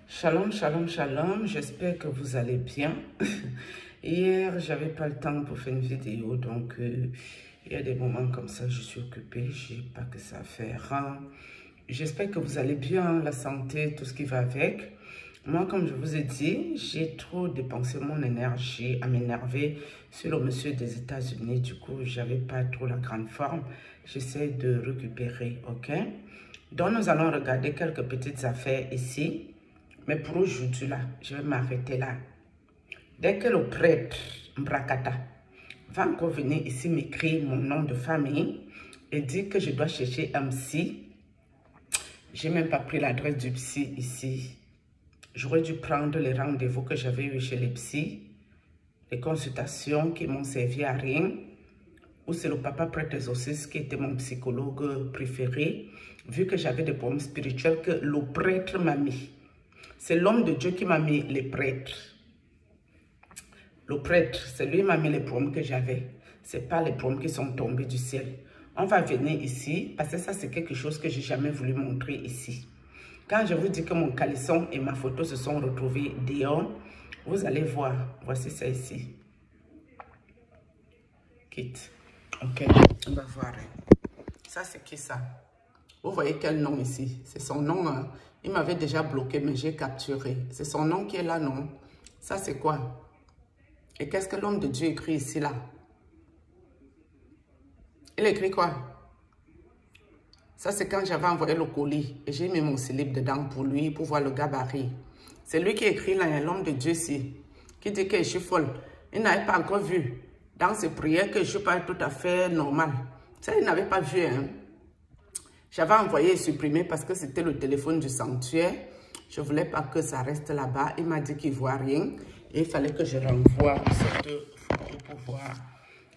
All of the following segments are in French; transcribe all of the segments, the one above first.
Shalom, shalom, shalom. J'espère que vous allez bien. Hier, j'avais pas le temps pour faire une vidéo, donc il y a des moments comme ça, je suis occupée, j'ai pas que ça à faire. J'espère que vous allez bien, la santé, tout ce qui va avec. Moi, comme je vous ai dit, j'ai trop dépensé mon énergie à m'énerver sur le monsieur des États-Unis. Du coup, j'avais pas trop la grande forme. J'essaie de récupérer, ok? Donc, nous allons regarder quelques petites affaires ici. Mais pour aujourd'hui, là, je vais m'arrêter là. Dès que le prêtre Mbrakata va encore venir ici m'écrire mon nom de famille et dire que je dois chercher un psy, j'ai même pas pris l'adresse du psy ici. J'aurais dû prendre les rendez-vous que j'avais eu chez les psys, les consultations qui m'ont servi à rien, ou c'est le papa prêtre exorciste qui était mon psychologue préféré, vu que j'avais des problèmes spirituels que le prêtre m'a mis. C'est l'homme de Dieu qui m'a mis les prêtres. Le prêtre, c'est lui qui m'a mis les problèmes que j'avais. Ce n'est pas les problèmes qui sont tombés du ciel. On va venir ici, parce que ça, c'est quelque chose que je n'ai jamais voulu montrer ici. Quand je vous dis que mon caleçon et ma photo se sont retrouvés dehors, vous allez voir. Voici ça ici. Quitte. Ok, on va voir. Ça, c'est qui ça? Vous voyez quel nom ici? C'est son nom. Hein? Il m'avait déjà bloqué, mais j'ai capturé. C'est son nom qui est là, non? Ça, c'est quoi? Et qu'est-ce que l'homme de Dieu écrit ici, là? Il écrit quoi? Ça, c'est quand j'avais envoyé le colis. Et j'ai mis mon slip dedans pour lui, pour voir le gabarit. C'est lui qui écrit là, l'homme de Dieu ici, qui dit que je suis folle. Il n'avait pas encore vu dans ses prières que je ne suis pas tout à fait normal. Ça, il n'avait pas vu, hein? J'avais envoyé et supprimé parce que c'était le téléphone du sanctuaire. Je ne voulais pas que ça reste là-bas. Il m'a dit qu'il ne voit rien. Et il fallait que je renvoie cette photo pour voir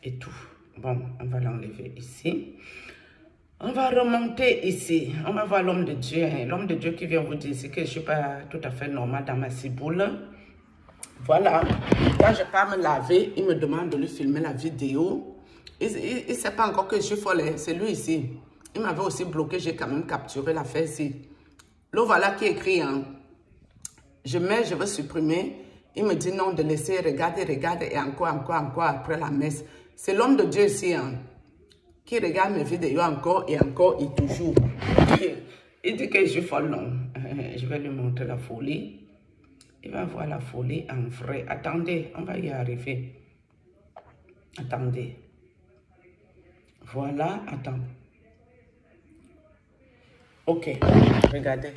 et tout. Bon, on va l'enlever ici. On va remonter ici. On va voir l'homme de Dieu. L'homme de Dieu qui vient vous dire que je ne suis pas tout à fait normal dans ma ciboule. Voilà. Quand je pars me laver, il me demande de lui filmer la vidéo. Il ne sait pas encore que je suis folle. C'est lui ici. Il m'avait aussi bloqué. J'ai quand même capturé l'affaire ici. Le voilà qui écrit. Hein. Je veux supprimer. Il me dit non, de laisser, regarder et encore après la messe. C'est l'homme de Dieu ici, hein, qui regarde mes vidéos encore et toujours. Il dit que je suis folle, non. Je vais lui montrer la folie. Il va voir la folie en vrai. Attendez, on va y arriver. Attendez. Voilà, attends. Ok, regardez.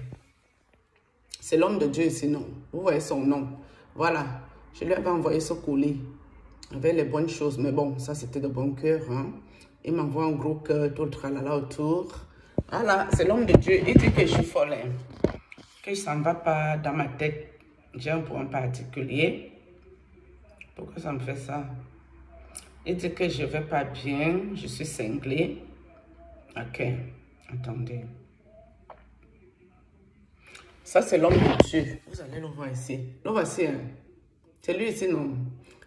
C'est l'homme de Dieu ici, non. Vous voyez son nom. Voilà, je lui avais envoyé ce colis avec les bonnes choses. Mais bon, ça c'était de bon cœur. Hein? Il m'envoie un gros cœur, tout le tralala autour. Voilà, c'est l'homme de Dieu. Il dit que je suis folle. Hein? Que ça ne va pas dans ma tête. J'ai un point particulier. Pourquoi ça me fait ça? Il dit que je ne vais pas bien. Je suis cinglée. Ok, attendez. Ça, c'est l'homme de Dieu. Vous allez le voir ici. Le voici. Hein. C'est lui ici, non?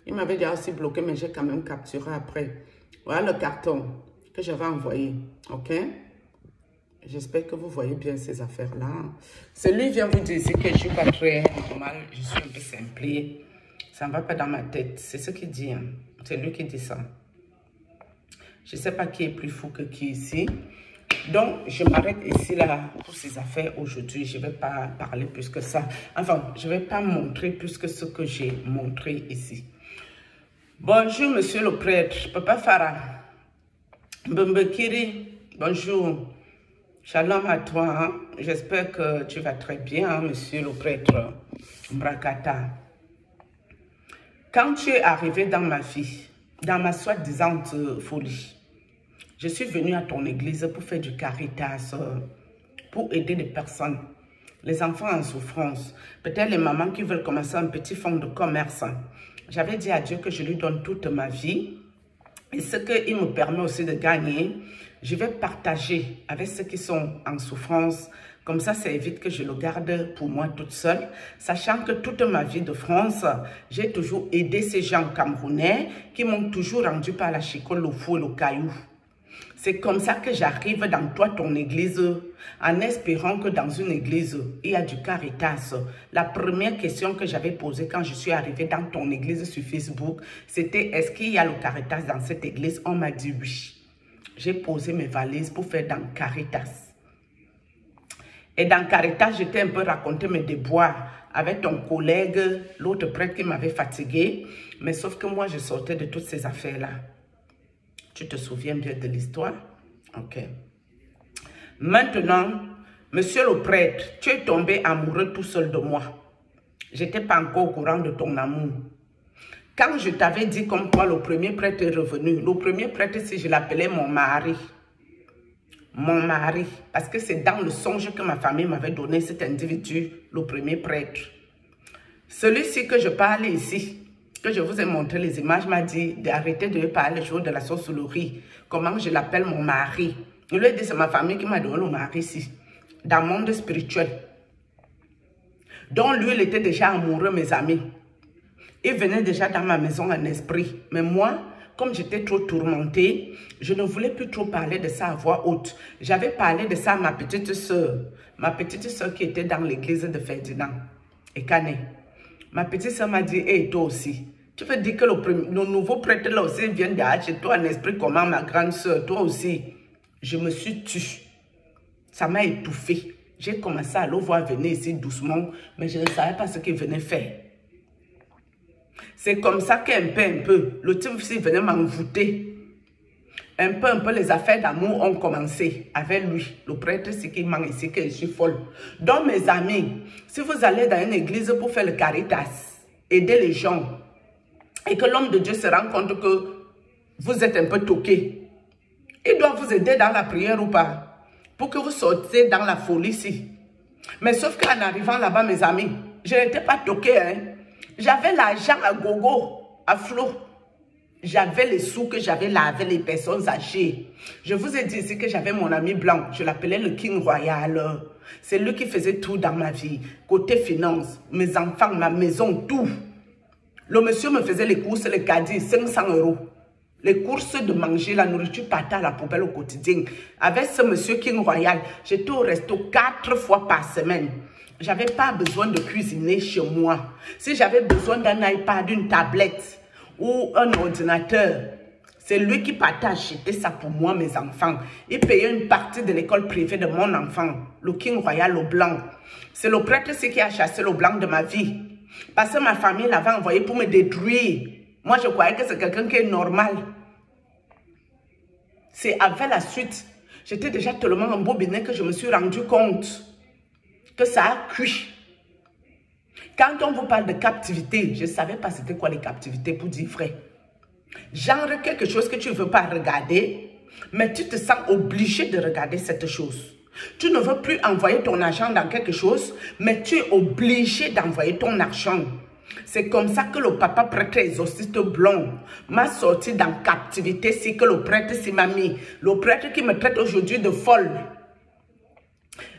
Il m'avait déjà aussi bloqué, mais j'ai quand même capturé après. Voilà le carton que j'avais envoyé. OK? J'espère que vous voyez bien ces affaires-là. C'est lui qui vient vous dire ici que je ne suis pas très normal. Je suis un peu simplée. Ça ne va pas dans ma tête. C'est ce qu'il dit. Hein. C'est lui qui dit ça. Je ne sais pas qui est plus fou que qui ici. Donc, je m'arrête ici là pour ces affaires aujourd'hui. Je ne vais pas parler plus que ça. Enfin, je ne vais pas montrer plus que ce que j'ai montré ici. Bonjour, monsieur le prêtre. Papa Farah. Mbembekiri. Bonjour. Shalom à toi. Hein? J'espère que tu vas très bien, hein, monsieur le prêtre Mbrakata. Quand tu es arrivé dans ma vie, dans ma soi-disant folie, je suis venue à ton église pour faire du caritas, pour aider les personnes, les enfants en souffrance, peut-être les mamans qui veulent commencer un petit fonds de commerce. J'avais dit à Dieu que je lui donne toute ma vie et ce qu'il me permet aussi de gagner, je vais partager avec ceux qui sont en souffrance. Comme ça évite que je le garde pour moi toute seule, sachant que toute ma vie de France, j'ai toujours aidé ces gens camerounais qui m'ont toujours rendu par la chicole, le fou et le caillou. C'est comme ça que j'arrive dans toi, ton église, en espérant que dans une église, il y a du Caritas. La première question que j'avais posée quand je suis arrivée dans ton église sur Facebook, c'était est-ce qu'il y a le Caritas dans cette église? On m'a dit oui. J'ai posé mes valises pour faire dans Caritas. Et dans Caritas, j'étais un peu raconté mes déboires avec ton collègue, l'autre prêtre qui m'avait fatigué. Mais sauf que moi, je sortais de toutes ces affaires-là. Tu te souviens bien de l'histoire? Ok. Maintenant, monsieur le prêtre, tu es tombé amoureux tout seul de moi. Je n'étais pas encore au courant de ton amour. Quand je t'avais dit comme quoi le premier prêtre est revenu, le premier prêtre, si je l'appelais mon mari. Mon mari, parce que c'est dans le songe que ma famille m'avait donné cet individu, le premier prêtre. Celui-ci que je parle ici, que je vous ai montré les images, m'a dit d'arrêter de parler le jour de la sorcellerie. Comment je l'appelle mon mari. Il lui a dit c'est ma famille qui m'a donné le mari ici, dans le monde spirituel. Donc lui, il était déjà amoureux, mes amis. Il venait déjà dans ma maison en esprit. Mais moi, comme j'étais trop tourmentée, je ne voulais plus trop parler de ça à voix haute. J'avais parlé de ça à ma petite soeur qui était dans l'église de Ferdinand et Canet. Ma petite soeur m'a dit, hey, toi aussi, tu veux dire que le nouveau prêtre là aussi vient de chez toi en esprit comment ma grande soeur, toi aussi. Je me suis tue. Ça m'a étouffée. J'ai commencé à le voir venir ici doucement, mais je ne savais pas ce qu'il venait faire. C'est comme ça qu'un peu, le type ici venait m'envoûter. Un peu, les affaires d'amour ont commencé avec lui. Le prêtre, c'est qui manque ici, que je suis folle. Donc, mes amis, si vous allez dans une église pour faire le Caritas, aider les gens, et que l'homme de Dieu se rend compte que vous êtes un peu toqué, il doit vous aider dans la prière ou pas, pour que vous sortiez dans la folie ici. Mais sauf qu'en arrivant là-bas, mes amis, je n'étais pas toqué, hein. J'avais l'argent à gogo, à flot. J'avais les sous que j'avais là avec les personnes âgées. Je vous ai dit ici que j'avais mon ami blanc. Je l'appelais le King Royal. C'est lui qui faisait tout dans ma vie. Côté finance, mes enfants, ma maison, tout. Le monsieur me faisait les courses, les caddies, 500 €. Les courses de manger, la nourriture partait à la poubelle au quotidien. Avec ce monsieur King Royal, j'étais au resto 4 fois par semaine. Je n'avais pas besoin de cuisiner chez moi. Si j'avais besoin d'un iPad, d'une tablette ou un ordinateur, c'est lui qui partait acheter ça pour moi, mes enfants. Il payait une partie de l'école privée de mon enfant, le King Royal, le blanc. C'est le prêtre qui a chassé le blanc de ma vie. Parce que ma famille l'avait envoyé pour me détruire. Moi, je croyais que c'est quelqu'un qui est normal. C'est avec la suite, j'étais déjà tellement embobinée que je me suis rendu compte que ça a cuit. Quand on vous parle de captivité, je ne savais pas c'était quoi les captivités pour dire vrai. Genre quelque chose que tu ne veux pas regarder, mais tu te sens obligé de regarder cette chose. Tu ne veux plus envoyer ton argent dans quelque chose, mais tu es obligé d'envoyer ton argent. C'est comme ça que le papa prêtre exorciste blond m'a sorti dans captivité, si que le prêtre s'y m'a mis. Le prêtre qui me traite aujourd'hui de folle.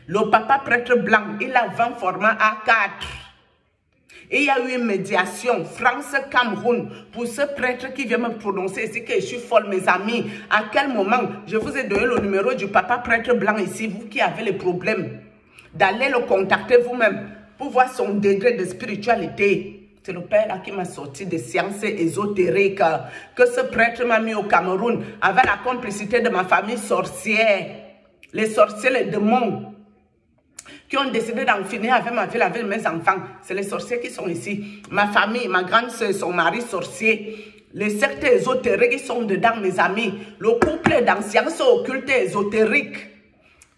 Le papa prêtre blanc, il a 20 formats A4. Et il y a eu une médiation, France-Cameroun, pour ce prêtre qui vient me prononcer ici que je suis folle, mes amis. À quel moment je vous ai donné le numéro du papa prêtre blanc ici, vous qui avez les problèmes, d'aller le contacter vous-même pour voir son degré de spiritualité. C'est le père là qui m'a sorti des sciences ésotériques que ce prêtre m'a mis au Cameroun avec la complicité de ma famille sorcière. Les sorciers, les démons qui ont décidé d'en finir avec ma vie, avec mes enfants. C'est les sorciers qui sont ici. Ma famille, ma grande soeur, son mari sorcier. Les sectes ésotériques qui sont dedans, mes amis. Le couple dans sciences occultes ésotériques.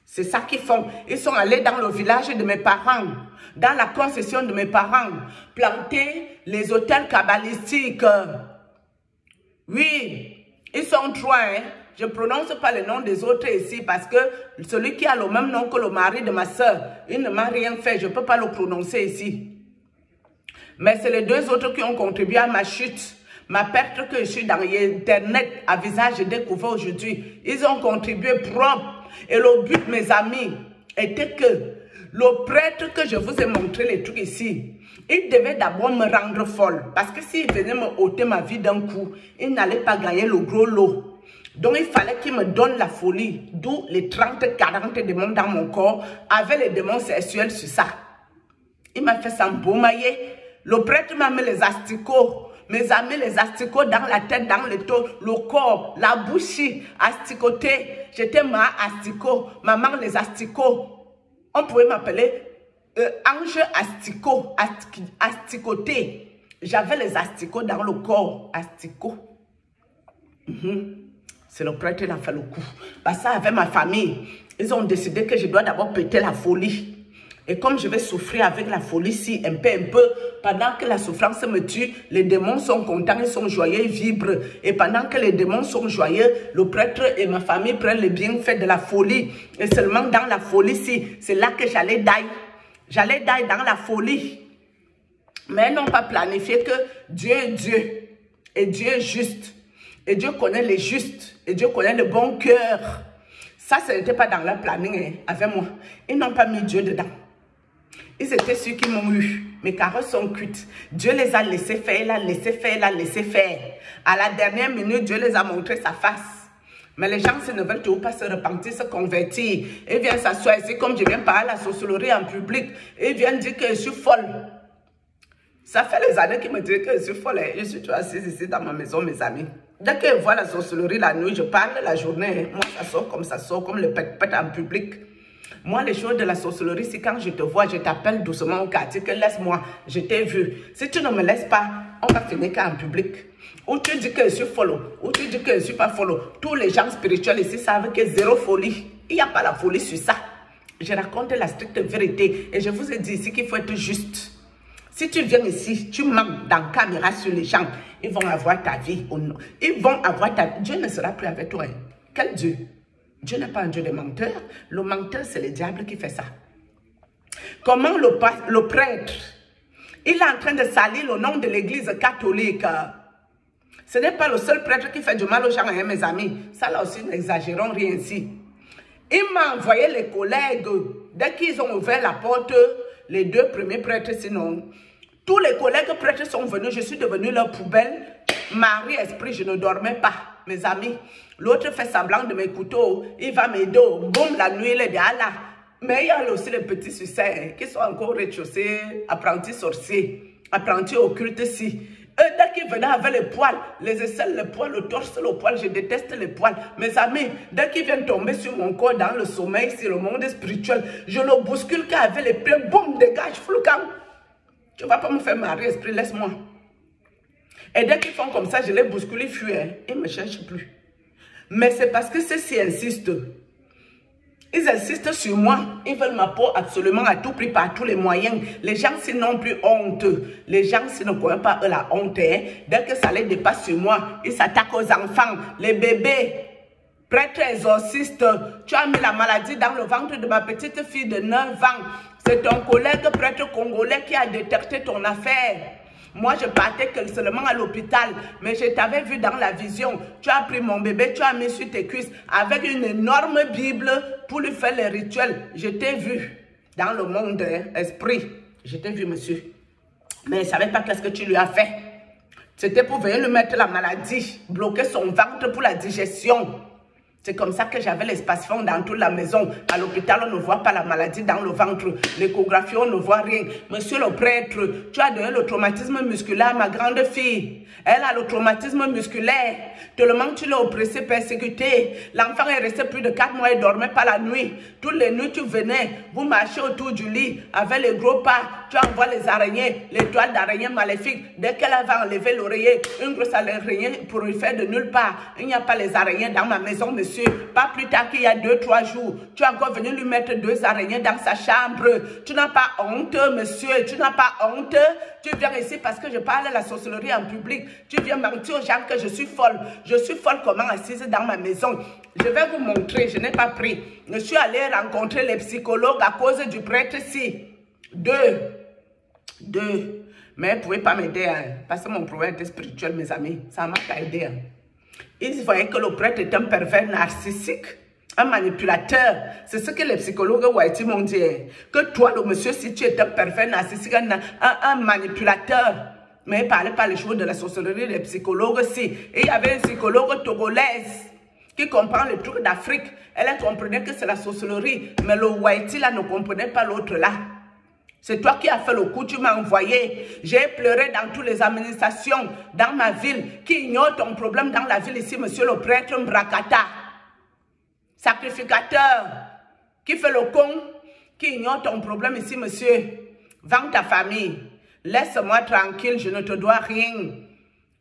C'est ça qu'ils font. Ils sont allés dans le village de mes parents, dans la concession de mes parents, planter les hôtels kabbalistiques. Oui, ils sont trois, hein. Je ne prononce pas le nom des autres ici parce que celui qui a le même nom que le mari de ma soeur, il ne m'a rien fait. Je ne peux pas le prononcer ici. Mais c'est les deux autres qui ont contribué à ma chute. Ma perte que je suis dans Internet à visage découvert aujourd'hui. Ils ont contribué propre. Et le but, mes amis, était que le prêtre que je vous ai montré les trucs ici, il devait d'abord me rendre folle. Parce que s'il venait me ôter ma vie d'un coup, il n'allait pas gagner le gros lot. Donc, il fallait qu'il me donne la folie. D'où les 30-40 démons dans mon corps, avec les démons sexuels sur ça. Il m'a fait s'embaumailler. Le prêtre m'a mis les asticots. Mes amis, les asticots dans la tête, dans le dos, le corps, la bouche, asticoté. J'étais ma asticot, maman les asticots. On pouvait m'appeler ange asticot, asticoté. J'avais les asticots dans le corps, asticots. C'est le prêtre qui a fait le coup. Parce que ça, avec ma famille, ils ont décidé que je dois d'abord péter la folie. Et comme je vais souffrir avec la folie, si un peu, pendant que la souffrance me tue, les démons sont contents, ils sont joyeux, ils vibrent. Et pendant que les démons sont joyeux, le prêtre et ma famille prennent les bienfaits de la folie. Et seulement dans la folie, si, c'est là que j'allais die. J'allais die dans la folie. Mais ils n'ont pas planifié que Dieu est Dieu. Et Dieu est juste. Et Dieu connaît les justes. Et Dieu connaît le bon cœur. Ça, ce n'était pas dans leur planning avec moi. Ils n'ont pas mis Dieu dedans. Ils étaient ceux qui m'ont eu. Mes carottes sont cuites. Dieu les a laissés faire, il a laissé faire, il a laissé faire. À la dernière minute, Dieu les a montré sa face. Mais les gens, s'ils ne veulent toujours pas se repentir, se convertir, ils viennent s'asseoir ici, comme je viens parler à la sorcellerie en public, ils viennent dire que je suis folle. Ça fait des années qu'ils me disent que je suis folle. Je suis toujours assise ici dans ma maison, mes amis. Dès qu'ils voient la sorcellerie la nuit, je parle la journée. Moi, ça sort comme le pète-pète en public. Moi, les choses de la sorcellerie, c'est quand je te vois, je t'appelle doucement au quartier, que laisse-moi, je t'ai vu. Si tu ne me laisses pas, on va finir qu'en public. Ou tu dis que je suis follow, ou tu dis que je ne suis pas follow. Tous les gens spirituels ici savent que zéro folie. Il n'y a pas la folie sur ça. Je raconte la stricte vérité. Et je vous ai dit ici qu'il faut être juste. Si tu viens ici, tu manques dans la caméra sur les gens, ils vont avoir ta vie. Ils vont avoir ta vie. Dieu ne sera plus avec toi. Quel Dieu? Dieu n'est pas un Dieu de menteur. Le menteur, c'est le diable qui fait ça. Comment le prêtre, il est en train de salir le nom de l'église catholique. Ce n'est pas le seul prêtre qui fait du mal aux gens, hein, mes amis. Ça là aussi, n'exagérons rien ici. Il m'a envoyé les collègues. Dès qu'ils ont ouvert la porte, les deux premiers prêtres, sinon, tous les collègues prêtres sont venus. Je suis devenue leur poubelle. Marie, esprit, je ne dormais pas, mes amis. L'autre fait semblant de mes couteaux. Il va m'aider. Boum, la nuit, il est là. Mais il y a aussi les petits succès qui sont encore rez-de-chaussée, apprentis sorciers, apprentis occultes si. Eux, dès qu'ils venaient avec les poils, les aisselles, les poils, le torse, le poil, je déteste les poils. Mes amis, dès qu'ils viennent tomber sur mon corps dans le sommeil, sur le monde spirituel, je le bouscule qu'avec les pieds, boum, dégage, floucan. Tu ne vas pas me faire marrer, esprit, laisse-moi. Et dès qu'ils font comme ça, je les bouscule, ils fuient, hein. Ils ne me cherchent plus. Mais c'est parce que ceux-ci insistent. Ils insistent sur moi. Ils veulent ma peau absolument à tout prix, par tous les moyens. Les gens, s'ils n'ont plus honte, les gens, s'ils ne connaissent pas eux, la honte, hein, dès que ça les dépasse sur moi, ils s'attaquent aux enfants, les bébés. Prêtre exorciste, tu as mis la maladie dans le ventre de ma petite fille de 9 ans. C'est ton collègue prêtre congolais qui a détecté ton affaire. Moi, je partais que seulement à l'hôpital, mais je t'avais vu dans la vision. Tu as pris mon bébé, tu as mis sur tes cuisses avec une énorme Bible pour lui faire les rituels. Je t'ai vu dans le monde esprit. Je t'ai vu, monsieur. Mais je ne savais pas qu'est-ce que tu lui as fait. C'était pour venir lui mettre la maladie, bloquer son ventre pour la digestion. C'est comme ça que j'avais l'espace-fond dans toute la maison. À l'hôpital, on ne voit pas la maladie dans le ventre. L'échographie, on ne voit rien. Monsieur le prêtre, tu as donné le traumatisme musculaire à ma grande fille. Elle a le traumatisme musculaire. Tellement tu l'as oppressé, persécuté. L'enfant est resté plus de 4 mois et dormait pas la nuit. Toutes les nuits, tu venais. Vous marchez autour du lit avec les gros pas. Tu envoies les araignées, les toiles d'araignées maléfiques. Dès qu'elle va enlever l'oreiller, une grosse araignée pour lui faire de nulle part. Il n'y a pas les araignées dans ma maison, monsieur. Pas plus tard qu'il y a 2-3 jours, tu es encore venu lui mettre 2 araignées dans sa chambre. Tu n'as pas honte, monsieur. Tu n'as pas honte. Tu viens ici parce que je parle de la sorcellerie en public. Tu viens mentir aux gens que je suis folle. Je suis folle comment assise dans ma maison. Je vais vous montrer, je n'ai pas pris. Je suis allée rencontrer les psychologues à cause du prêtre-ci. 2. Mais ils ne pouvaient pas m'aider, hein, parce que mon problème était spirituel, mes amis. Ça m'a pas aidé. Hein. Ils voyaient que le prêtre est un pervers narcissique, un manipulateur. C'est ce que les psychologues Whitey m'ont dit. Que toi, le monsieur, si tu es un pervers narcissique, un manipulateur. Mais il ne parlait pas les choses de la sorcellerie des psychologues. Si. Et il y avait une psychologue togolaise qui comprend le truc d'Afrique. Elle comprenait que c'est la sorcellerie. Mais le Whitey là ne comprenait pas l'autre là. C'est toi qui as fait le coup, tu m'as envoyé. J'ai pleuré dans toutes les administrations, dans ma ville, qui ignore ton problème dans la ville ici, monsieur le prêtre Mbrakata. Sacrificateur, qui fait le con, qui ignore ton problème ici, monsieur. Vends ta famille. Laisse-moi tranquille, je ne te dois rien.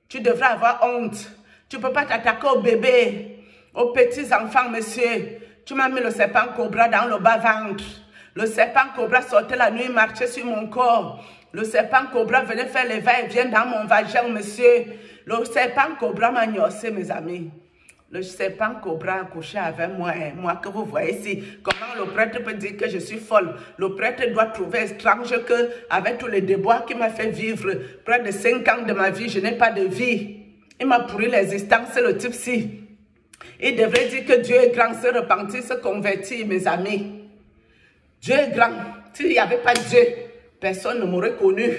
Tu devrais avoir honte. Tu ne peux pas t'attaquer aux bébés, aux petits enfants, monsieur. Tu m'as mis le serpent cobra dans le bas-ventre. Le serpent cobra sortait la nuit, marchait sur mon corps. Le serpent cobra venait faire les va-et-vient dans mon vagin, monsieur. Le serpent cobra m'a gnossé, mes amis. Le serpent cobra a couché avec moi, hein, moi que vous voyez ici. Comment le prêtre peut dire que je suis folle? Le prêtre doit trouver étrange que, avec tous les déboires qu'il m'a fait vivre, près de 5 ans de ma vie, je n'ai pas de vie. Il m'a pourri l'existence, le type-ci. Il devrait dire que Dieu est grand, se repentir, se convertir, mes amis. Dieu est grand. S'il n'y avait pas Dieu, personne ne m'aurait connu.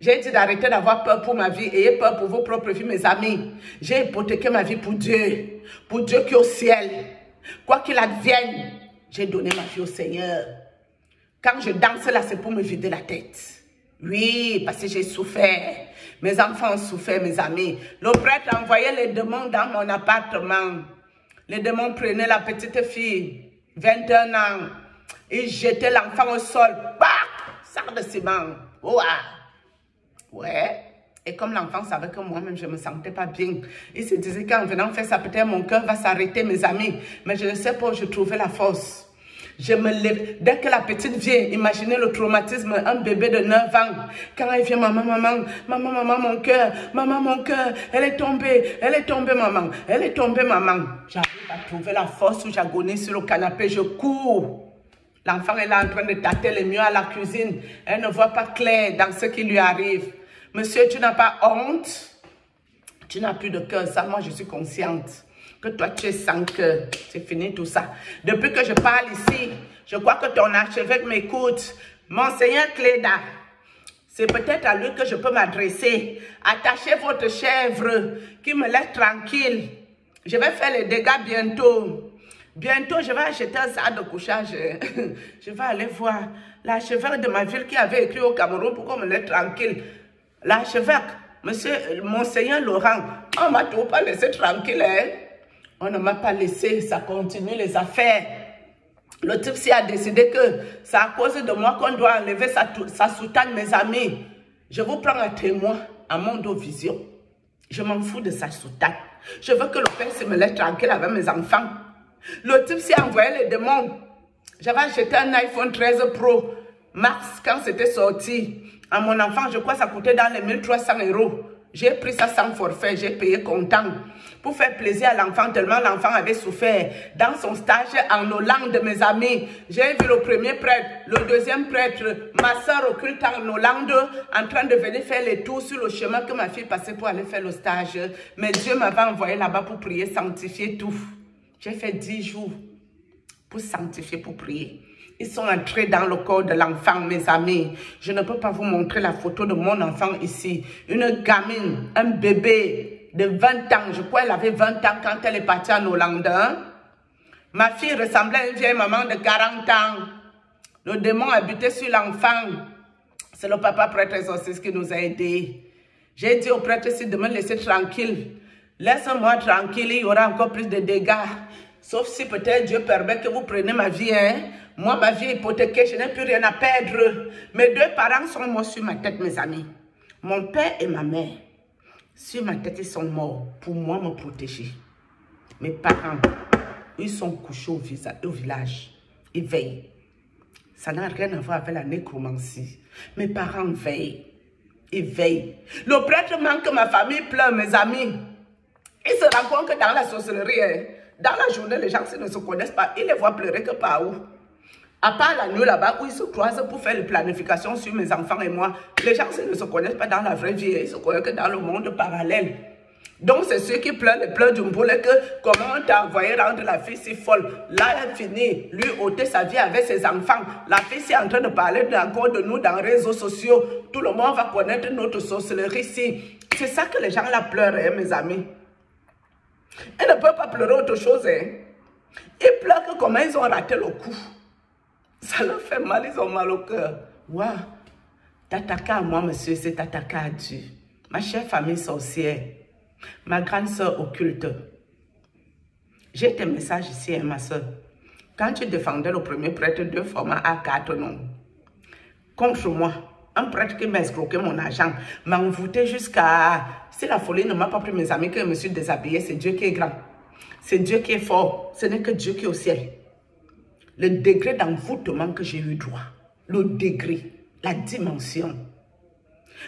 J'ai dit d'arrêter d'avoir peur pour ma vie. Ayez peur pour vos propres vies, mes amis. J'ai hypothéqué ma vie pour Dieu. Pour Dieu qui est au ciel. Quoi qu'il advienne, j'ai donné ma vie au Seigneur. Quand je danse là, c'est pour me vider la tête. Oui, parce que j'ai souffert. Mes enfants ont souffert, mes amis. Le prêtre envoyait les démons dans mon appartement. Les démons prenaient la petite fille, 21 ans. Ils jetaient l'enfant au sol. Bah! Sac de ciment. Ouah! Ouais. Et comme l'enfant savait que moi-même, je ne me sentais pas bien, il se disait qu'en venant faire ça, peut-être mon cœur va s'arrêter, mes amis. Mais je ne sais pas où je trouvais la force. Je me lève. Dès que la petite vient, imaginez le traumatisme, un bébé de 9 ans. Quand elle vient, maman, mon cœur, elle est tombée, maman, elle est tombée, maman. J'arrive à trouver la force où j'agonise sur le canapé, je cours. L'enfant est là en train de tâter les murs à la cuisine. Elle ne voit pas clair dans ce qui lui arrive. Monsieur, tu n'as pas honte? Tu n'as plus de cœur. Ça, moi, je suis consciente que toi, tu es sans cœur. C'est fini tout ça. Depuis que je parle ici, je crois que ton archevêque m'écoute. Monseigneur Cléda, c'est peut-être à lui que je peux m'adresser. Attachez votre chèvre qui me laisse tranquille. Je vais faire les dégâts bientôt. Bientôt, je vais acheter un sac de couchage. Je vais aller voir l'archevêque de ma ville qui avait écrit au Cameroun pour qu'on me laisse tranquille. L'archevêque, Monseigneur Laurent, on ne m'a toujours pas laissé tranquille. Hein? On ne m'a pas laissé, ça continue les affaires. Le type a décidé que c'est à cause de moi qu'on doit enlever sa soutane, mes amis. Je vous prends un témoin à mon vision. Je m'en fous de sa soutane. Je veux que le père se me laisse tranquille avec mes enfants. Le type s'est envoyé les démons. J'avais acheté un iPhone 13 Pro Max quand c'était sorti. À mon enfant, je crois que ça coûtait dans les 1300 €. J'ai pris ça sans forfait, j'ai payé content. Pour faire plaisir à l'enfant, tellement l'enfant avait souffert. Dans son stage en Hollande, mes amis, j'ai vu le premier prêtre, le deuxième prêtre, ma soeur occulte en Hollande, en train de venir faire les tours sur le chemin que ma fille passait pour aller faire le stage. Mais Dieu m'avait envoyé là-bas pour prier, sanctifier tout. J'ai fait 10 jours pour sanctifier, pour prier. Ils sont entrés dans le corps de l'enfant, mes amis. Je ne peux pas vous montrer la photo de mon enfant ici. Une gamine, un bébé de 20 ans. Je crois qu'elle avait 20 ans quand elle est partie en Hollande. Hein? Ma fille ressemblait à une vieille maman de 40 ans. Le démon habitait sur l'enfant. C'est le papa prêtre exorciste qui nous a aidés. J'ai dit au prêtre ici de me laisser tranquille. Laisse-moi tranquille, il y aura encore plus de dégâts. Sauf si peut-être Dieu permet que vous preniez ma vie. Hein? Moi, ma vie est hypothéquée, je n'ai plus rien à perdre. Mes 2 parents sont morts sur ma tête, mes amis. Mon père et ma mère, sur ma tête, ils sont morts pour moi me protéger. Mes parents, ils sont couchés au village. Ils veillent. Ça n'a rien à voir avec la nécromancie. Mes parents veillent. Ils veillent. Le prêtre manque ma famille pleure, mes amis. Ils se rendent compte que dans la sorcellerie, hein, dans la journée, les gens ne se connaissent pas. Ils les voient pleurer que par où. À part la nuit là-bas où ils se croisent pour faire les planifications sur mes enfants et moi, les gens ne se connaissent pas dans la vraie vie. Ils se connaissent que dans le monde parallèle. Donc c'est ceux qui pleurent les pleurs du boulet que comment on t'a envoyé rendre la fille si folle. Là, elle finit, lui ôter sa vie avec ses enfants. La fille est en train de parler encore de nous dans les réseaux sociaux. Tout le monde va connaître notre sorcellerie ici. C'est ça que les gens là pleurent, hein, mes amis. Elle ne peut pas pleurer autre chose. Hein. Ils pleurent que comment ils ont raté le coup. Ça leur fait mal, ils ont mal au cœur. Waouh! T'attaquer à moi, monsieur, c'est t'attaquer à Dieu. Ma chère famille sorcière, ma grande soeur occulte. J'ai tes messages ici, hein, ma soeur. Quand tu défendais le premier prêtre de format A4, non. Contre moi, un prêtre qui m'a escroqué mon argent, m'a envoûté jusqu'à... Si la folie ne m'a pas pris mes amis, que je me suis déshabillé, c'est Dieu qui est grand. C'est Dieu qui est fort. Ce n'est que Dieu qui est au ciel. Le degré d'envoûtement que j'ai eu droit. Le degré, la dimension.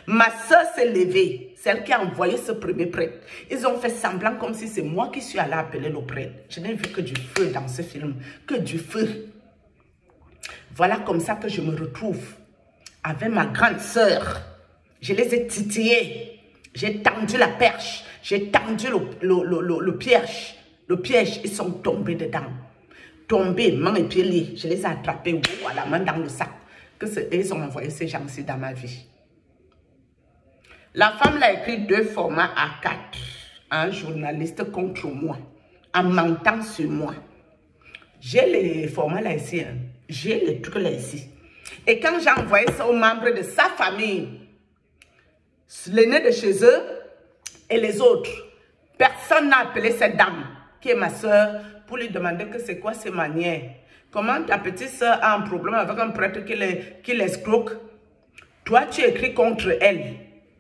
Ma soeur s'est levée, celle qui a envoyé ce premier prêtre. Ils ont fait semblant comme si c'est moi qui suis allé appeler le prêtre. Je n'ai vu que du feu dans ce film. Que du feu. Voilà comme ça que je me retrouve avec ma grande sœur. Je les ai titillés. J'ai tendu la perche. J'ai tendu le piège. Le piège, ils sont tombés dedans. Tombés, main et pieds liés. Je les ai attrapés à la main dans le sac. Ils ont envoyé ces gens-ci dans ma vie. La femme l'a écrit 2 formats A4. Un journaliste contre moi. En mentant sur moi. J'ai les formats là ici. Hein. J'ai les trucs là ici. Et quand j'ai envoyé ça aux membres de sa famille, l'aîné de chez eux et les autres, personne n'a appelé cette dame, qui est ma soeur, pour lui demander que c'est quoi ces manières. Comment ta petite soeur a un problème avec un prêtre qui l'escroque? Toi, tu écris contre elle.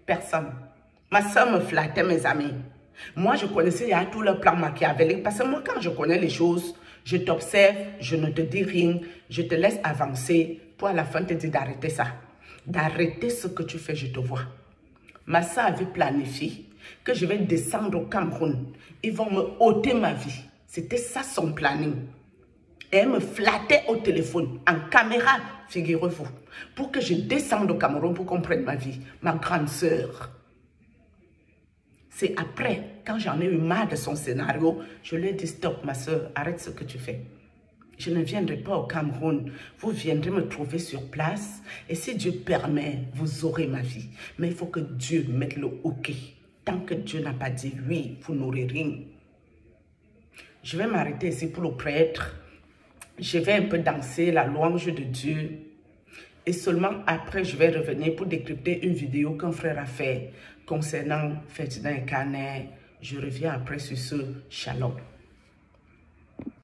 Personne. Ma soeur me flattait, mes amis. Moi, je connaissais, il y a tout le plan machiavélique. Parce que moi, quand je connais les choses, je t'observe, je ne te dis rien, je te laisse avancer pour à la fin te dire d'arrêter ça. D'arrêter ce que tu fais, je te vois. Ma soeur avait planifié que je vais descendre au Cameroun. Ils vont me ôter ma vie. C'était ça son planning. Et elle me flattait au téléphone, en caméra, figurez-vous, pour que je descende au Cameroun pour qu'on prenne ma vie. Ma grande sœur. C'est après, quand j'en ai eu marre de son scénario, je lui ai dit, stop ma soeur, arrête ce que tu fais. Je ne viendrai pas au Cameroun. Vous viendrez me trouver sur place. Et si Dieu permet, vous aurez ma vie. Mais il faut que Dieu mette le OK. Tant que Dieu n'a pas dit oui, vous n'aurez rien. Je vais m'arrêter ici pour le prêtre. Je vais un peu danser la louange de Dieu. Et seulement après, je vais revenir pour décrypter une vidéo qu'un frère a fait concernant Ferdinand Canet. Je reviens après sur ce. Shalom.